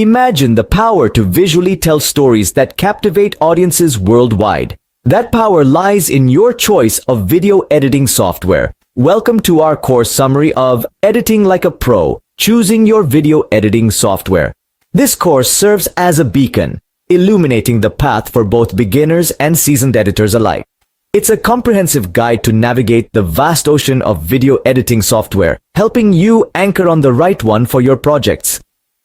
Imagine the power to visually tell stories that captivate audiences worldwide. That power lies in your choice of video editing software. Welcome to our course summary of Editing Like a Pro, Choosing Your Video Editing Software. This course serves as a beacon, illuminating the path for both beginners and seasoned editors alike. It's a comprehensive guide to navigate the vast ocean of video editing software, helping you anchor on the right one for your projects.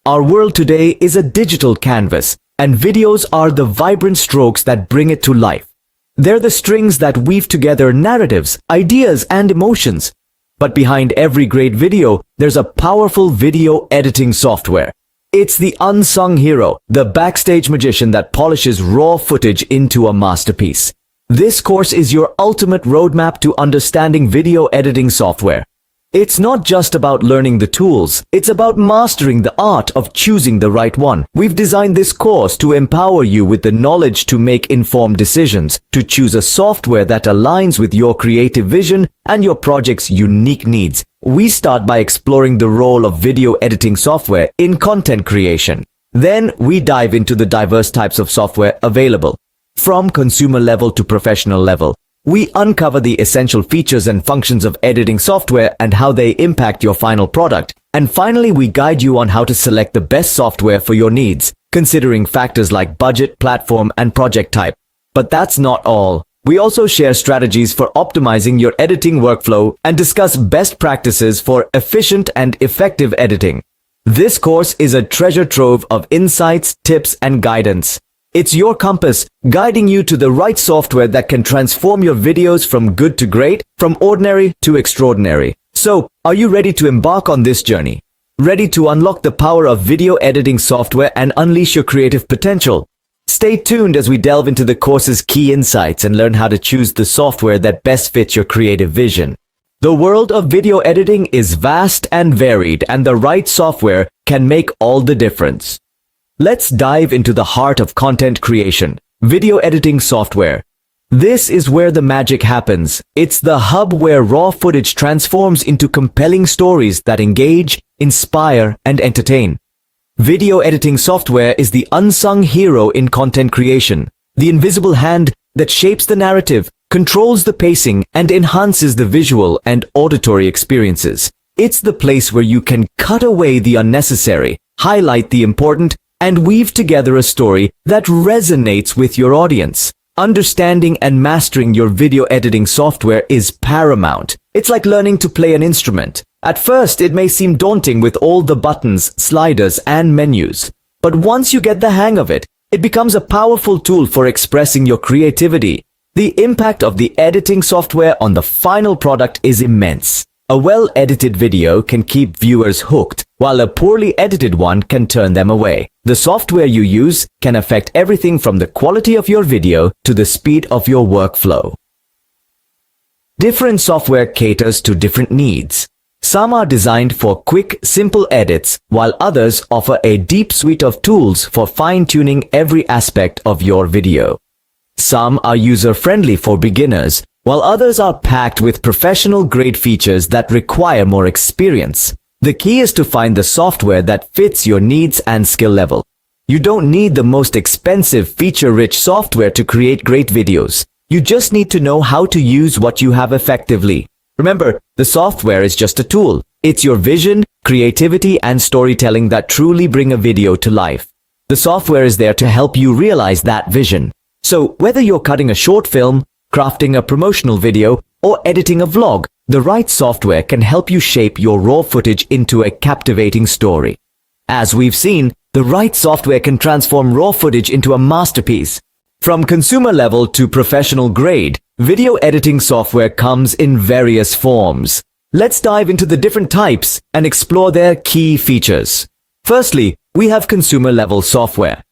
Our world today is a digital canvas, and videos are the vibrant strokes that bring it to life. They're the strings that weave together narratives, ideas, and emotions. But behind every great video, there's a powerful video editing software. It's the unsung hero, the backstage magician that polishes raw footage into a masterpiece. This course is your ultimate roadmap to understanding video editing software. It's not just about learning the tools, it's about mastering the art of choosing the right one. We've designed this course to empower you with the knowledge to make informed decisions, to choose a software that aligns with your creative vision and your project's unique needs. We start by exploring the role of video editing software in content creation. Then we dive into the diverse types of software available. From consumer level to professional level, we uncover the essential features and functions of editing software and how they impact your final product. And finally, we guide you on how to select the best software for your needs, considering factors like budget, platform, and project type. But that's not all. We also share strategies for optimizing your editing workflow and discuss best practices for efficient and effective editing. This course is a treasure trove of insights, tips, and guidance. It's your compass, guiding you to the right software that can transform your videos from good to great, from ordinary to extraordinary. So, are you ready to embark on this journey? Ready to unlock the power of video editing software and unleash your creative potential? Stay tuned as we delve into the course's key insights and learn how to choose the software that best fits your creative vision. The world of video editing is vast and varied, and the right software can make all the difference. Let's dive into the heart of content creation, video editing software. This is where the magic happens. It's the hub where raw footage transforms into compelling stories that engage, inspire, and entertain. Video editing software is the unsung hero in content creation, the invisible hand that shapes the narrative, controls the pacing, and enhances the visual and auditory experiences. It's the place where you can cut away the unnecessary, highlight the important, and weave together a story that resonates with your audience. Understanding and mastering your video editing software is paramount. It's like learning to play an instrument. At first, it may seem daunting with all the buttons, sliders, and menus. But once you get the hang of it, it becomes a powerful tool for expressing your creativity. The impact of the editing software on the final product is immense. A well-edited video can keep viewers hooked, while a poorly edited one can turn them away. The software you use can affect everything from the quality of your video to the speed of your workflow. Different software caters to different needs. Some are designed for quick, simple edits, while others offer a deep suite of tools for fine-tuning every aspect of your video. Some are user-friendly for beginners, while others are packed with professional-grade features that require more experience. The key is to find the software that fits your needs and skill level. You don't need the most expensive, feature-rich software to create great videos. You just need to know how to use what you have effectively. Remember, the software is just a tool. It's your vision, creativity, and storytelling that truly bring a video to life. The software is there to help you realize that vision. So, whether you're cutting a short film, crafting a promotional video, or editing a vlog, the right software can help you shape your raw footage into a captivating story. As we've seen, the right software can transform raw footage into a masterpiece. From consumer level to professional grade, video editing software comes in various forms. Let's dive into the different types and explore their key features. Firstly, we have consumer level software.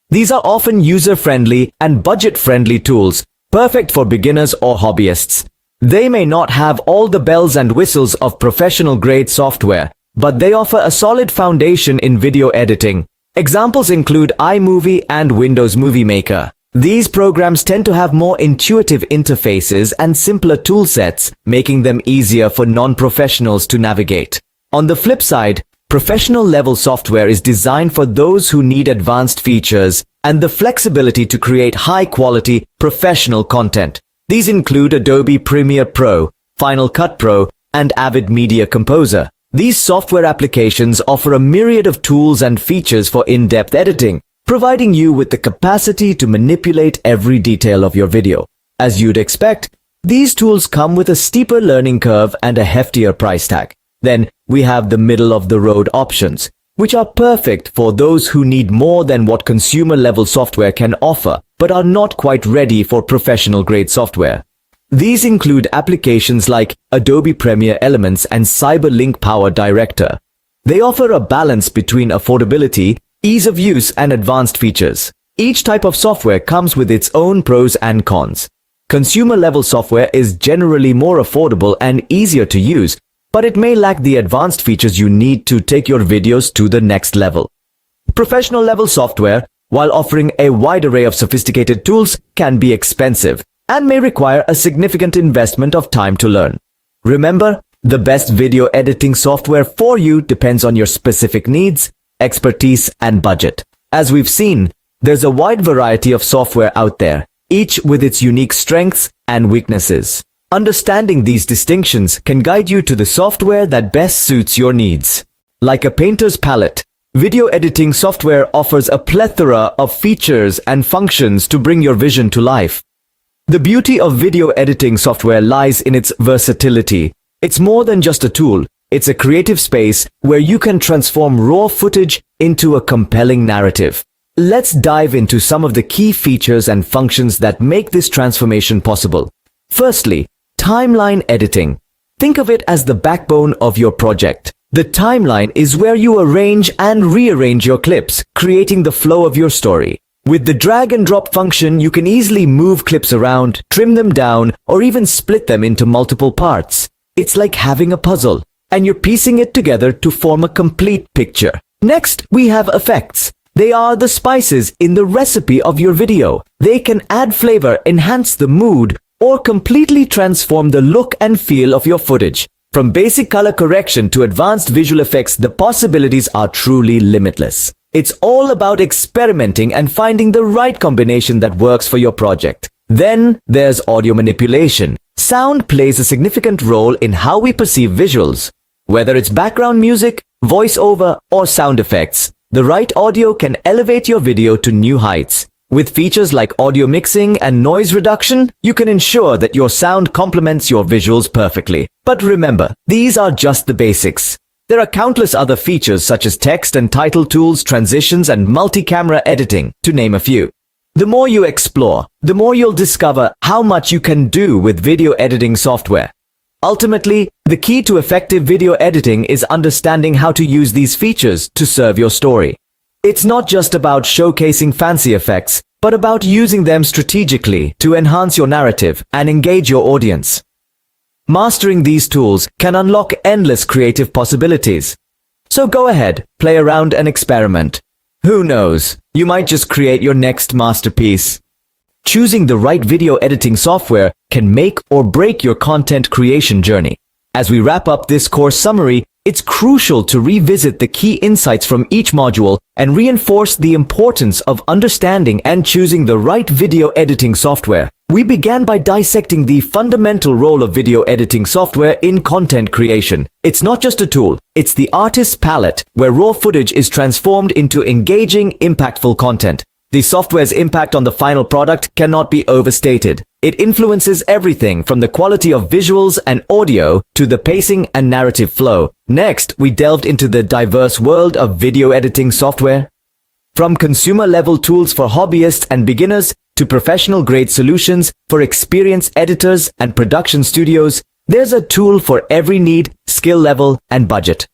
These are often user-friendly and budget-friendly tools, perfect for beginners or hobbyists. They may not have all the bells and whistles of professional-grade software, but they offer a solid foundation in video editing. Examples include iMovie and Windows Movie Maker. These programs tend to have more intuitive interfaces and simpler toolsets, making them easier for non-professionals to navigate. On the flip side, Professional level software is designed for those who need advanced features and the flexibility to create high-quality, professional content. These include Adobe Premiere Pro, Final Cut Pro, and Avid Media Composer. These software applications offer a myriad of tools and features for in-depth editing, providing you with the capacity to manipulate every detail of your video. As you'd expect, these tools come with a steeper learning curve and a heftier price tag. Then we have the middle-of-the-road options, which are perfect for those who need more than what consumer-level software can offer, but are not quite ready for professional-grade software. These include applications like Adobe Premiere Elements and CyberLink Power Director. They offer a balance between affordability, ease of use, and advanced features. Each type of software comes with its own pros and cons. Consumer-level software is generally more affordable and easier to use, but it may lack the advanced features you need to take your videos to the next level. Professional-level software, while offering a wide array of sophisticated tools, can be expensive and may require a significant investment of time to learn. Remember, the best video editing software for you depends on your specific needs, expertise, and budget. As we've seen, there's a wide variety of software out there, each with its unique strengths and weaknesses. Understanding these distinctions can guide you to the software that best suits your needs. Like a painter's palette, video editing software offers a plethora of features and functions to bring your vision to life. The beauty of video editing software lies in its versatility. It's more than just a tool. It's a creative space where you can transform raw footage into a compelling narrative. Let's dive into some of the key features and functions that make this transformation possible. Firstly, timeline editing. Think of it as the backbone of your project. The timeline is where you arrange and rearrange your clips, creating the flow of your story. With the drag and drop function, you can easily move clips around, trim them down, or even split them into multiple parts. It's like having a puzzle, and you're piecing it together to form a complete picture. Next, we have effects. They are the spices in the recipe of your video. They can add flavor, enhance the mood, or completely transform the look and feel of your footage. From basic color correction to advanced visual effects, the possibilities are truly limitless. It's all about experimenting and finding the right combination that works for your project. Then there's audio manipulation. Sound plays a significant role in how we perceive visuals. Whether it's background music, voiceover, or sound effects, the right audio can elevate your video to new heights. With features like audio mixing and noise reduction, you can ensure that your sound complements your visuals perfectly. But remember, these are just the basics. There are countless other features such as text and title tools, transitions, and multi-camera editing, to name a few. The more you explore, the more you'll discover how much you can do with video editing software. Ultimately, the key to effective video editing is understanding how to use these features to serve your story. It's not just about showcasing fancy effects, but about using them strategically to enhance your narrative and engage your audience. Mastering these tools can unlock endless creative possibilities. So go ahead, play around and experiment. Who knows, you might just create your next masterpiece. Choosing the right video editing software can make or break your content creation journey. As we wrap up this course summary, it's crucial to revisit the key insights from each module and reinforce the importance of understanding and choosing the right video editing software. We began by dissecting the fundamental role of video editing software in content creation. It's not just a tool, it's the artist's palette where raw footage is transformed into engaging, impactful content. The software's impact on the final product cannot be overstated. It influences everything from the quality of visuals and audio to the pacing and narrative flow. Next, we delved into the diverse world of video editing software. From consumer-level tools for hobbyists and beginners to professional-grade solutions for experienced editors and production studios, there's a tool for every need, skill level, and budget.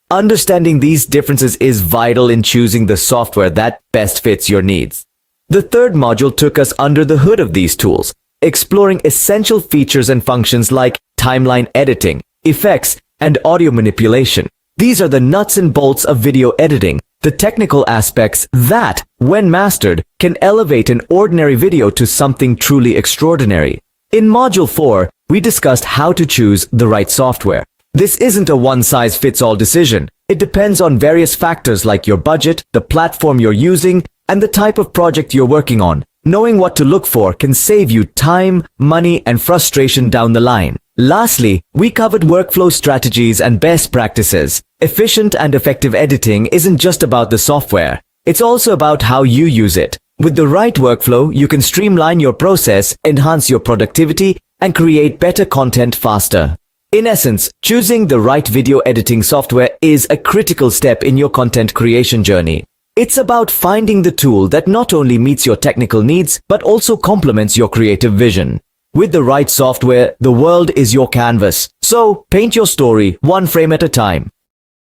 Understanding these differences is vital in choosing the software that best fits your needs. The third module took us under the hood of these tools, exploring essential features and functions like timeline editing, effects, and audio manipulation. These are the nuts and bolts of video editing, the technical aspects that, when mastered, can elevate an ordinary video to something truly extraordinary. In Module 4, we discussed how to choose the right software. This isn't a one-size-fits-all decision. It depends on various factors like your budget, the platform you're using, and the type of project you're working on. Knowing what to look for can save you time, money, and frustration down the line. Lastly, we covered workflow strategies and best practices. Efficient and effective editing isn't just about the software. It's also about how you use it. With the right workflow, you can streamline your process, enhance your productivity, and create better content faster. In essence, choosing the right video editing software is a critical step in your content creation journey. It's about finding the tool that not only meets your technical needs, but also complements your creative vision. With the right software, the world is your canvas. So, paint your story one frame at a time.